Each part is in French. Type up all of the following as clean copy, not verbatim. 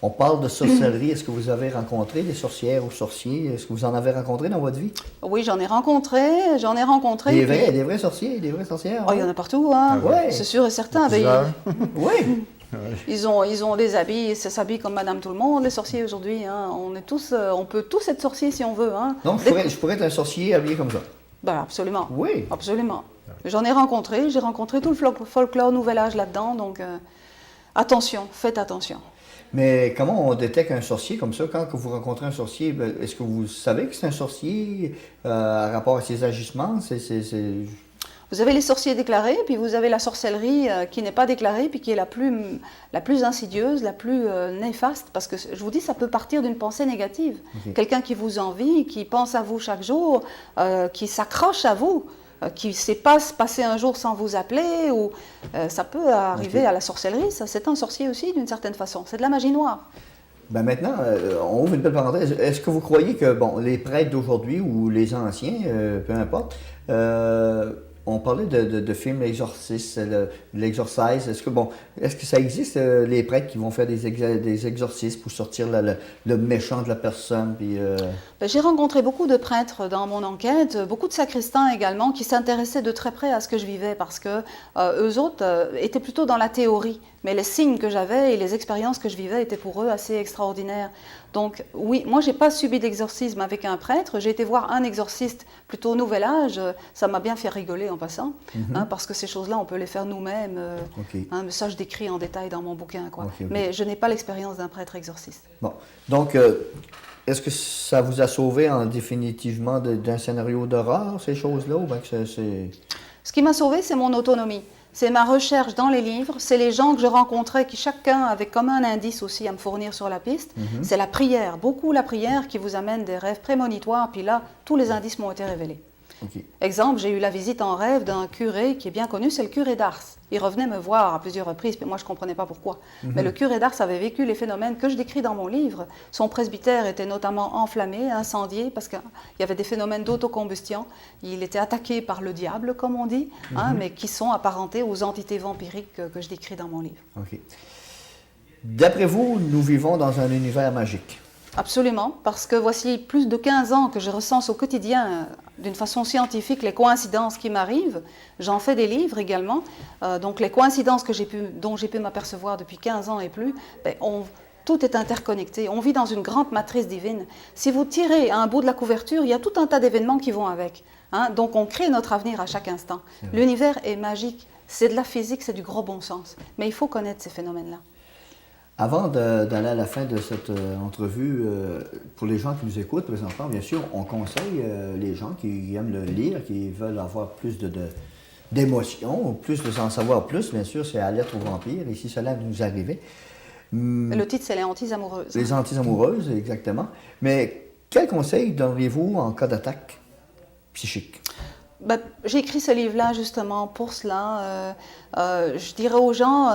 On parle de sorcellerie. Est-ce que vous avez rencontré des sorcières ou sorciers? Est-ce que vous en avez rencontré dans votre vie? Oui, j'en ai rencontré. Des vrais sorciers, des vraies sorcières? Oh, il y en a partout, hein. Ouais. C'est sûr et certain. Ben, Oui. ils ont des habits, ils s'habillent comme Madame tout le monde, les sorciers aujourd'hui. Hein. On peut tous être sorciers si on veut. Hein. Donc, je pourrais être un sorcier habillé comme ça? Ben, absolument. Oui. Absolument. J'en ai rencontré. J'ai rencontré tout le folklore Nouvel Âge là-dedans. Donc, attention, faites attention. Mais comment on détecte un sorcier comme ça? Quand vous rencontrez un sorcier, est-ce que vous savez que c'est un sorcier à rapport à ses agissements? Vous avez les sorciers déclarés, puis vous avez la sorcellerie qui n'est pas déclarée, puis qui est la plus insidieuse, la plus néfaste, parce que je vous dis, ça peut partir d'une pensée négative. Okay. Quelqu'un qui vous envie, qui pense à vous chaque jour, qui s'accroche à vous, qui ne sait pas se passer un jour sans vous appeler, ou ça peut arriver à la sorcellerie. Ça, c'est un sorcier aussi, d'une certaine façon. C'est de la magie noire. Ben maintenant, on ouvre une belle parenthèse. Est-ce que vous croyez que les prêtres d'aujourd'hui ou les anciens, peu importe, on parlait de films l'exorciste, l'exorcise. Est-ce que ça existe, les prêtres qui vont faire des exorcismes pour sortir le méchant de la personne? Puis, Ben, j'ai rencontré beaucoup de prêtres dans mon enquête, beaucoup de sacristains également, qui s'intéressaient de très près à ce que je vivais, parce que eux autres étaient plutôt dans la théorie. Mais les signes que j'avais et les expériences que je vivais étaient pour eux assez extraordinaires. Donc oui, moi j'ai pas subi d'exorcisme avec un prêtre, j'ai été voir un exorciste plutôt au Nouvel Âge, ça m'a bien fait rigoler en passant, hein, parce que ces choses-là on peut les faire nous-mêmes, hein, mais ça je décris en détail dans mon bouquin, quoi. Mais je n'ai pas l'expérience d'un prêtre exorciste. Bon, donc est-ce que ça vous a sauvé définitivement d'un scénario d'horreur, ces choses-là, ou bien que c'est... Ce qui m'a sauvé, c'est mon autonomie. C'est ma recherche dans les livres, c'est les gens que je rencontrais qui chacun avait comme un indice aussi à me fournir sur la piste. C'est la prière, beaucoup la prière qui vous amène des rêves prémonitoires, puis là, tous les indices m'ont été révélés. Exemple, j'ai eu la visite en rêve d'un curé qui est bien connu, c'est le curé d'Ars. Il revenait me voir à plusieurs reprises, mais moi je ne comprenais pas pourquoi. Mais le curé d'Ars avait vécu les phénomènes que je décris dans mon livre. Son presbytère était notamment enflammé, incendié, parce qu'il y avait des phénomènes d'autocombustion. Il était attaqué par le diable, comme on dit, hein, mais qui sont apparentés aux entités vampiriques que je décris dans mon livre. D'après vous, nous vivons dans un univers magique? Absolument, parce que voici plus de 15 ans que je recense au quotidien, d'une façon scientifique, les coïncidences qui m'arrivent. J'en fais des livres également. Donc les coïncidences dont j'ai pu m'apercevoir depuis 15 ans et plus, tout est interconnecté. On vit dans une grande matrice divine. Si vous tirez un bout de la couverture, il y a tout un tas d'événements qui vont avec. Hein? Donc on crée notre avenir à chaque instant. L'univers est magique. C'est de la physique, c'est du gros bon sens. Mais il faut connaître ces phénomènes-là. Avant d'aller à la fin de cette entrevue, pour les gens qui nous écoutent présentement, bien sûr, on conseille les gens qui aiment le lire, qui veulent avoir plus d'émotions, plus de s'en savoir plus, bien sûr, c'est à Lettres aux vampires, et si cela nous arrivait. Le titre, c'est Les hantises amoureuses. Les hantises amoureuses, exactement. Mais quel conseil donneriez-vous en cas d'attaque psychique? J'ai écrit ce livre-là justement pour cela. Je dirais aux gens,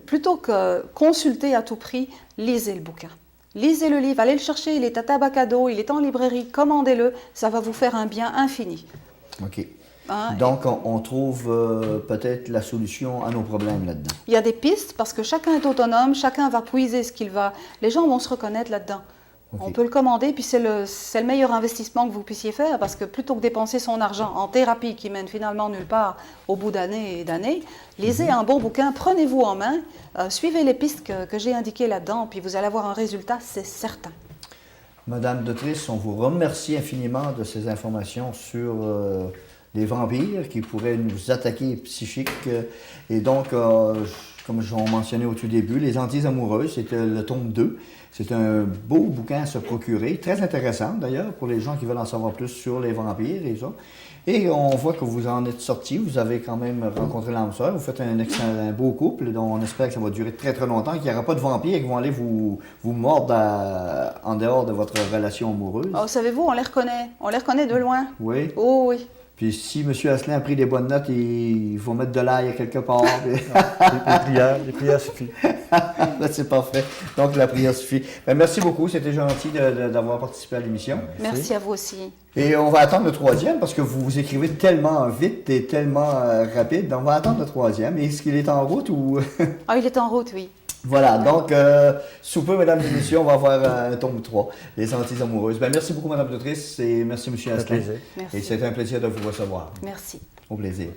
plutôt que consulter à tout prix, lisez le bouquin. Lisez le livre, allez le chercher, il est à Tabacado, il est en librairie, commandez-le, ça va vous faire un bien infini. Hein, donc on trouve peut-être la solution à nos problèmes là-dedans. Il y a des pistes parce que chacun est autonome, chacun va puiser ce qu'il va. Les gens vont se reconnaître là-dedans. On peut le commander, puis c'est le meilleur investissement que vous puissiez faire, parce que plutôt que dépenser son argent en thérapie qui mène finalement nulle part au bout d'années et d'années, lisez un bon bouquin, prenez-vous en main, suivez les pistes que j'ai indiquées là-dedans, puis vous allez avoir un résultat, c'est certain. Madame Dautrice, on vous remercie infiniment de ces informations sur les vampires qui pourraient nous attaquer psychiques. Et donc, comme je l'ai mentionné au tout début, Les hantises amoureuses, c'était le tome 2. C'est un beau bouquin à se procurer, très intéressant d'ailleurs pour les gens qui veulent en savoir plus sur les vampires et ça. Et on voit que vous en êtes sortis, vous avez quand même rencontré l'âme sœur, vous faites un beau couple dont on espère que ça va durer très très longtemps, qu'il n'y aura pas de vampires qui vont aller vous mordre en dehors de votre relation amoureuse. Oh, savez-vous, on les reconnaît de loin. Oui? Oh oui. Puis si M. Asselin a pris des bonnes notes, il faut mettre de l'ail à quelque part. Les prières suffisent. Là, c'est parfait. Donc, la prière suffit. Ben, merci beaucoup. C'était gentil d'avoir participé à l'émission. Merci à vous aussi. Et on va attendre le troisième parce que vous écrivez tellement vite et tellement rapide. Donc, on va attendre le troisième. Est-ce qu'il est en route ou... Ah, il est en route, oui. Voilà, donc, sous peu, mesdames et messieurs, on va avoir un tome 3, Les Antilles amoureuses. Ben, merci beaucoup, madame l'autrice, et merci, monsieur Ça fait Asselin. plaisir. Merci. Et c'est un plaisir de vous recevoir. Merci. Au plaisir.